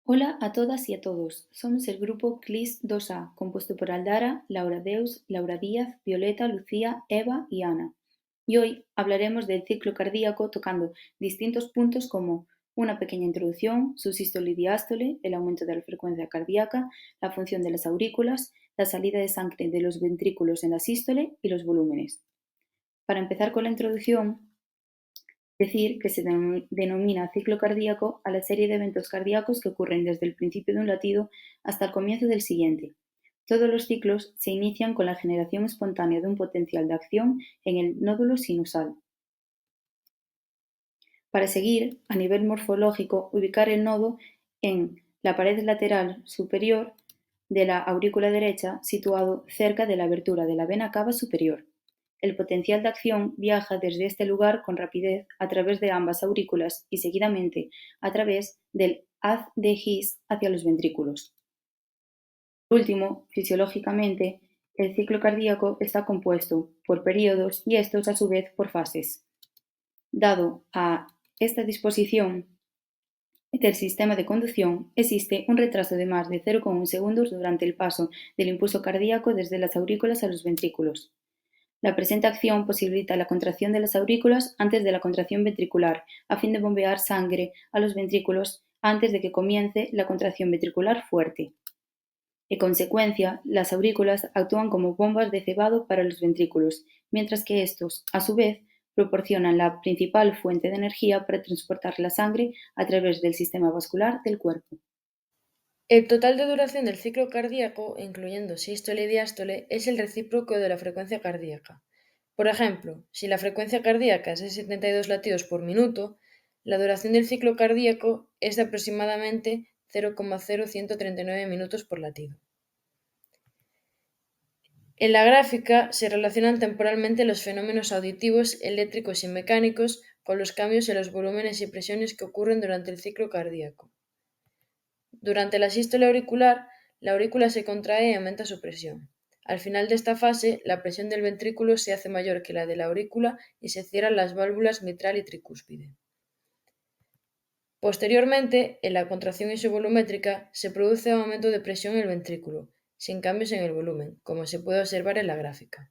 Hola a todas y a todos. Somos el grupo CLIS 2A, compuesto por Aldara, Laura Deus, Laura Díaz, Violeta, Lucía, Eva y Ana. Y hoy hablaremos del ciclo cardíaco tocando distintos puntos como una pequeña introducción, su sístole y diástole, el aumento de la frecuencia cardíaca, la función de las aurículas, la salida de sangre de los ventrículos en la sístole y los volúmenes. Para empezar con la introducción, decir que se denomina ciclo cardíaco a la serie de eventos cardíacos que ocurren desde el principio de un latido hasta el comienzo del siguiente. Todos los ciclos se inician con la generación espontánea de un potencial de acción en el nódulo sinusal. Para seguir, a nivel morfológico, ubicar el nodo en la pared lateral superior de la aurícula derecha, situado cerca de la abertura de la vena cava superior. El potencial de acción viaja desde este lugar con rapidez a través de ambas aurículas y seguidamente a través del haz de His hacia los ventrículos. Por último, fisiológicamente, el ciclo cardíaco está compuesto por períodos y estos a su vez por fases. Dado a esta disposición del sistema de conducción, existe un retraso de más de 0,1 segundos durante el paso del impulso cardíaco desde las aurículas a los ventrículos. La presente acción posibilita la contracción de las aurículas antes de la contracción ventricular, a fin de bombear sangre a los ventrículos antes de que comience la contracción ventricular fuerte. En consecuencia, las aurículas actúan como bombas de cebado para los ventrículos, mientras que estos, a su vez, proporcionan la principal fuente de energía para transportar la sangre a través del sistema vascular del cuerpo. El total de duración del ciclo cardíaco, incluyendo sístole y diástole, es el recíproco de la frecuencia cardíaca. Por ejemplo, si la frecuencia cardíaca es de 72 latidos por minuto, la duración del ciclo cardíaco es de aproximadamente 0,0139 minutos por latido. En la gráfica se relacionan temporalmente los fenómenos auditivos, eléctricos y mecánicos con los cambios en los volúmenes y presiones que ocurren durante el ciclo cardíaco. Durante la sístole auricular, la aurícula se contrae y aumenta su presión. Al final de esta fase, la presión del ventrículo se hace mayor que la de la aurícula y se cierran las válvulas mitral y tricúspide. Posteriormente, en la contracción isovolumétrica, se produce un aumento de presión en el ventrículo, sin cambios en el volumen, como se puede observar en la gráfica.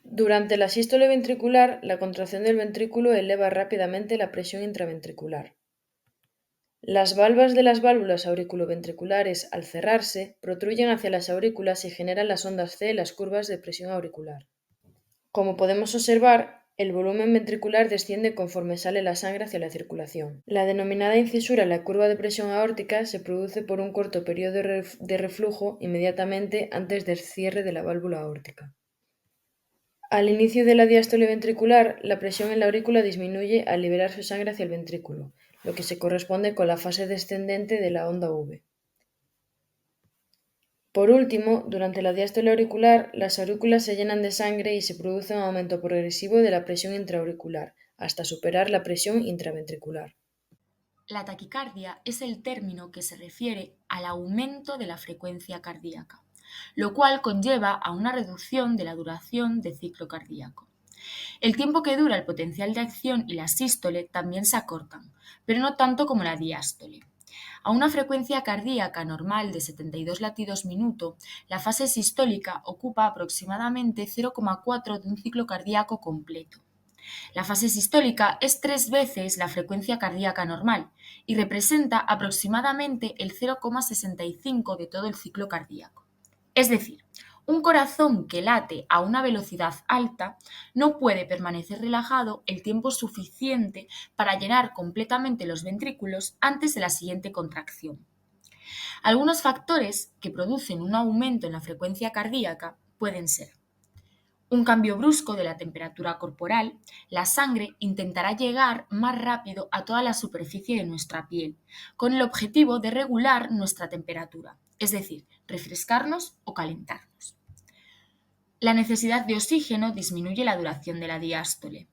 Durante la sístole ventricular, la contracción del ventrículo eleva rápidamente la presión intraventricular. Las valvas de las válvulas auriculoventriculares, al cerrarse, protruyen hacia las aurículas y generan las ondas C en las curvas de presión auricular. Como podemos observar, el volumen ventricular desciende conforme sale la sangre hacia la circulación. La denominada incisura en la curva de presión aórtica se produce por un corto periodo de reflujo inmediatamente antes del cierre de la válvula aórtica. Al inicio de la diástole ventricular, la presión en la aurícula disminuye al liberar su sangre hacia el ventrículo, lo que se corresponde con la fase descendente de la onda V. Por último, durante la diástole auricular, las aurículas se llenan de sangre y se produce un aumento progresivo de la presión intraauricular, hasta superar la presión intraventricular. La taquicardia es el término que se refiere al aumento de la frecuencia cardíaca, lo cual conlleva a una reducción de la duración del ciclo cardíaco. El tiempo que dura el potencial de acción y la sístole también se acortan, pero no tanto como la diástole. A una frecuencia cardíaca normal de 72 latidos minuto, la fase sistólica ocupa aproximadamente 0,4 de un ciclo cardíaco completo. La fase sistólica es 3 veces la frecuencia cardíaca normal y representa aproximadamente el 0,65 de todo el ciclo cardíaco. Es decir, un corazón que late a una velocidad alta no puede permanecer relajado el tiempo suficiente para llenar completamente los ventrículos antes de la siguiente contracción. Algunos factores que producen un aumento en la frecuencia cardíaca pueden ser un cambio brusco de la temperatura corporal. La sangre intentará llegar más rápido a toda la superficie de nuestra piel, con el objetivo de regular nuestra temperatura, es decir, refrescarnos o calentarnos. La necesidad de oxígeno disminuye la duración de la diástole.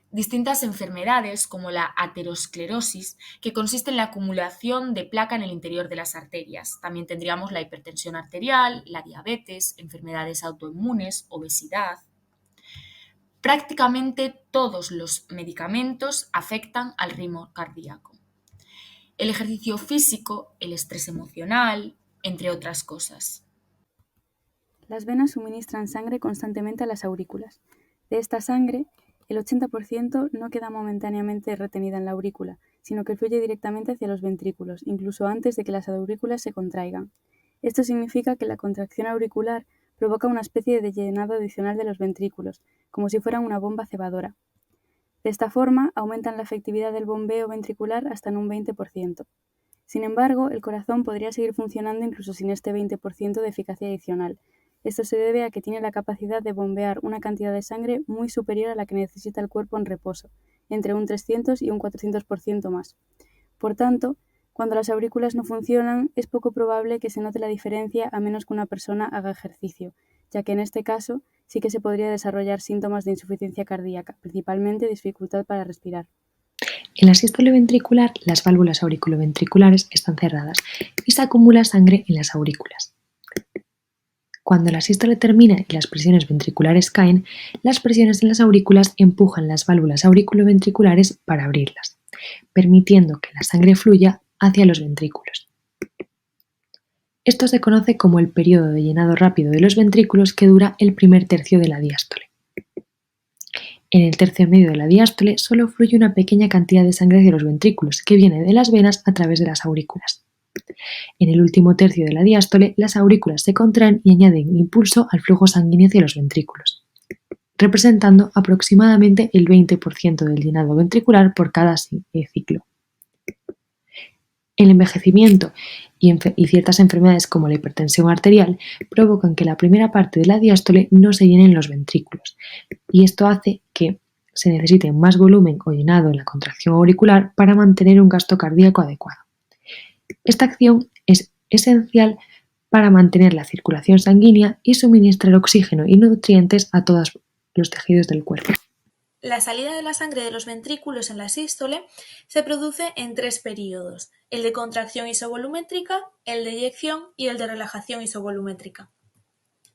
Distintas enfermedades, como la aterosclerosis, que consiste en la acumulación de placa en el interior de las arterias. También tendríamos la hipertensión arterial, la diabetes, enfermedades autoinmunes, obesidad. Prácticamente todos los medicamentos afectan al ritmo cardíaco. el ejercicio físico, el estrés emocional, entre otras cosas. Las venas suministran sangre constantemente a las aurículas. De esta sangre, el 80% no queda momentáneamente retenida en la aurícula, sino que fluye directamente hacia los ventrículos, incluso antes de que las aurículas se contraigan. Esto significa que la contracción auricular provoca una especie de llenado adicional de los ventrículos, como si fueran una bomba cebadora. De esta forma, aumentan la efectividad del bombeo ventricular hasta en un 20%. Sin embargo, el corazón podría seguir funcionando incluso sin este 20% de eficacia adicional. Esto se debe a que tiene la capacidad de bombear una cantidad de sangre muy superior a la que necesita el cuerpo en reposo, entre un 300 y un 400% más. Por tanto, cuando las aurículas no funcionan, es poco probable que se note la diferencia a menos que una persona haga ejercicio, ya que en este caso sí que se podría desarrollar síntomas de insuficiencia cardíaca, principalmente dificultad para respirar. En la sístole ventricular, las válvulas auriculoventriculares están cerradas y se acumula sangre en las aurículas. Cuando la sístole termina y las presiones ventriculares caen, las presiones en las aurículas empujan las válvulas auriculoventriculares para abrirlas, permitiendo que la sangre fluya hacia los ventrículos. Esto se conoce como el periodo de llenado rápido de los ventrículos, que dura el primer tercio de la diástole. En el tercio medio de la diástole solo fluye una pequeña cantidad de sangre hacia los ventrículos, que viene de las venas a través de las aurículas. En el último tercio de la diástole, las aurículas se contraen y añaden impulso al flujo sanguíneo hacia los ventrículos, representando aproximadamente el 20% del llenado ventricular por cada ciclo. El envejecimiento y ciertas enfermedades como la hipertensión arterial provocan que la primera parte de la diástole no se llene en los ventrículos, y esto hace que se necesite más volumen o llenado en la contracción auricular para mantener un gasto cardíaco adecuado. Esta acción es esencial para mantener la circulación sanguínea y suministrar oxígeno y nutrientes a todos los tejidos del cuerpo. La salida de la sangre de los ventrículos en la sístole se produce en 3 períodos: el de contracción isovolumétrica, el de eyección y el de relajación isovolumétrica.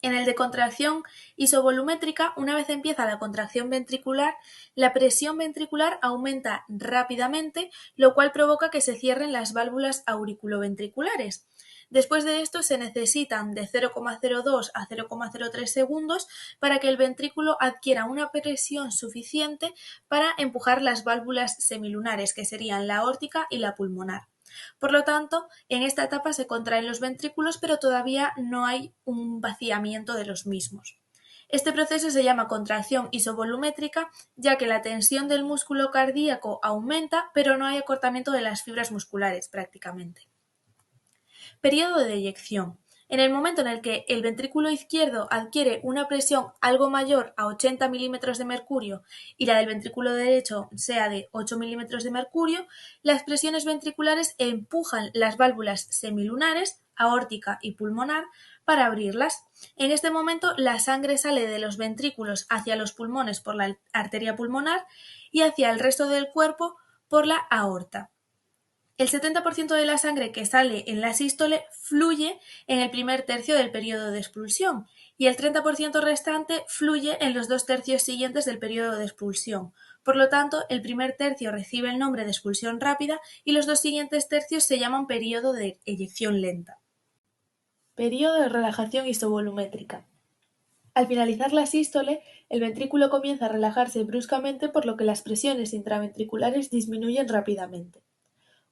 En el de contracción isovolumétrica, una vez empieza la contracción ventricular, la presión ventricular aumenta rápidamente, lo cual provoca que se cierren las válvulas auriculoventriculares. Después de esto se necesitan de 0,02 a 0,03 segundos para que el ventrículo adquiera una presión suficiente para empujar las válvulas semilunares, que serían la aórtica y la pulmonar. Por lo tanto, en esta etapa se contraen los ventrículos, pero todavía no hay un vaciamiento de los mismos. Este proceso se llama contracción isovolumétrica, ya que la tensión del músculo cardíaco aumenta, pero no hay acortamiento de las fibras musculares prácticamente. Periodo de eyección. En el momento en el que el ventrículo izquierdo adquiere una presión algo mayor a 80 milímetros de mercurio y la del ventrículo derecho sea de 8 milímetros de mercurio, las presiones ventriculares empujan las válvulas semilunares, aórtica y pulmonar, para abrirlas. En este momento la sangre sale de los ventrículos hacia los pulmones por la arteria pulmonar y hacia el resto del cuerpo por la aorta. El 70% de la sangre que sale en la sístole fluye en el primer tercio del periodo de expulsión y el 30% restante fluye en los 2 tercios siguientes del periodo de expulsión. Por lo tanto, el primer tercio recibe el nombre de expulsión rápida y los 2 siguientes tercios se llaman periodo de eyección lenta. Periodo de relajación isovolumétrica. Al finalizar la sístole, el ventrículo comienza a relajarse bruscamente, por lo que las presiones intraventriculares disminuyen rápidamente.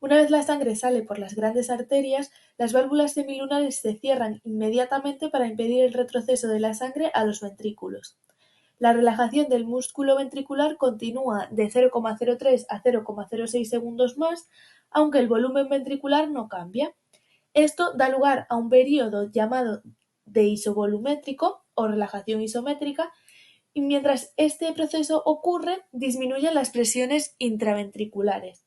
Una vez la sangre sale por las grandes arterias, las válvulas semilunares se cierran inmediatamente para impedir el retroceso de la sangre a los ventrículos. La relajación del músculo ventricular continúa de 0,03 a 0,06 segundos más, aunque el volumen ventricular no cambia. Esto da lugar a un periodo llamado de isovolumétrico o relajación isométrica, y mientras este proceso ocurre, disminuyen las presiones intraventriculares.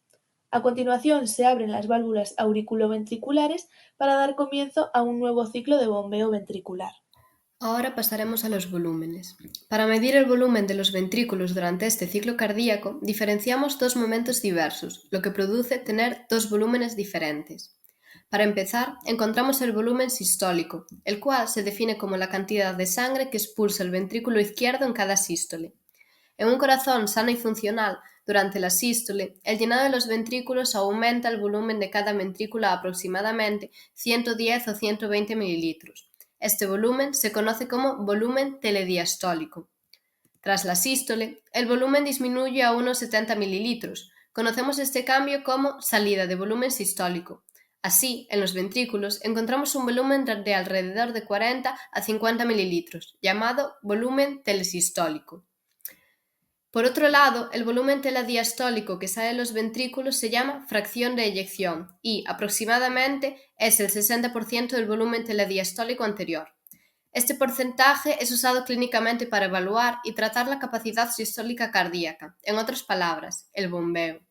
A continuación se abren las válvulas auriculoventriculares para dar comienzo a un nuevo ciclo de bombeo ventricular. Ahora pasaremos a los volúmenes. Para medir el volumen de los ventrículos durante este ciclo cardíaco, diferenciamos 2 momentos diversos, lo que produce tener 2 volúmenes diferentes. Para empezar, encontramos el volumen sistólico, el cual se define como la cantidad de sangre que expulsa el ventrículo izquierdo en cada sístole. En un corazón sano y funcional, Durante la sístole, el llenado de los ventrículos aumenta el volumen de cada ventrícula a aproximadamente 110 o 120 mililitros. Este volumen se conoce como volumen telediastólico. Tras la sístole, el volumen disminuye a unos 70 mililitros. Conocemos este cambio como salida de volumen sistólico. Así, en los ventrículos encontramos un volumen de alrededor de 40 a 50 mililitros, llamado volumen telesistólico. Por otro lado, el volumen telediastólico que sale de los ventrículos se llama fracción de eyección y, aproximadamente, es el 60% del volumen telediastólico anterior. Este porcentaje es usado clínicamente para evaluar y tratar la capacidad sistólica cardíaca, en otras palabras, el bombeo.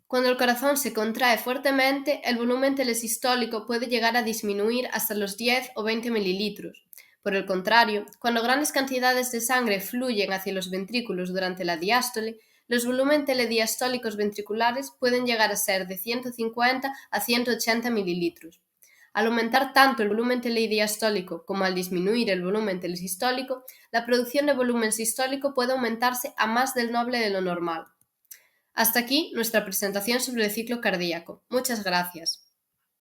Cuando el corazón se contrae fuertemente, el volumen telesistólico puede llegar a disminuir hasta los 10 o 20 mililitros. Por el contrario, cuando grandes cantidades de sangre fluyen hacia los ventrículos durante la diástole, los volúmenes telediastólicos ventriculares pueden llegar a ser de 150 a 180 mililitros. Al aumentar tanto el volumen telediastólico como al disminuir el volumen telesistólico, la producción de volumen sistólico puede aumentarse a más del doble de lo normal. Hasta aquí nuestra presentación sobre el ciclo cardíaco. Muchas gracias.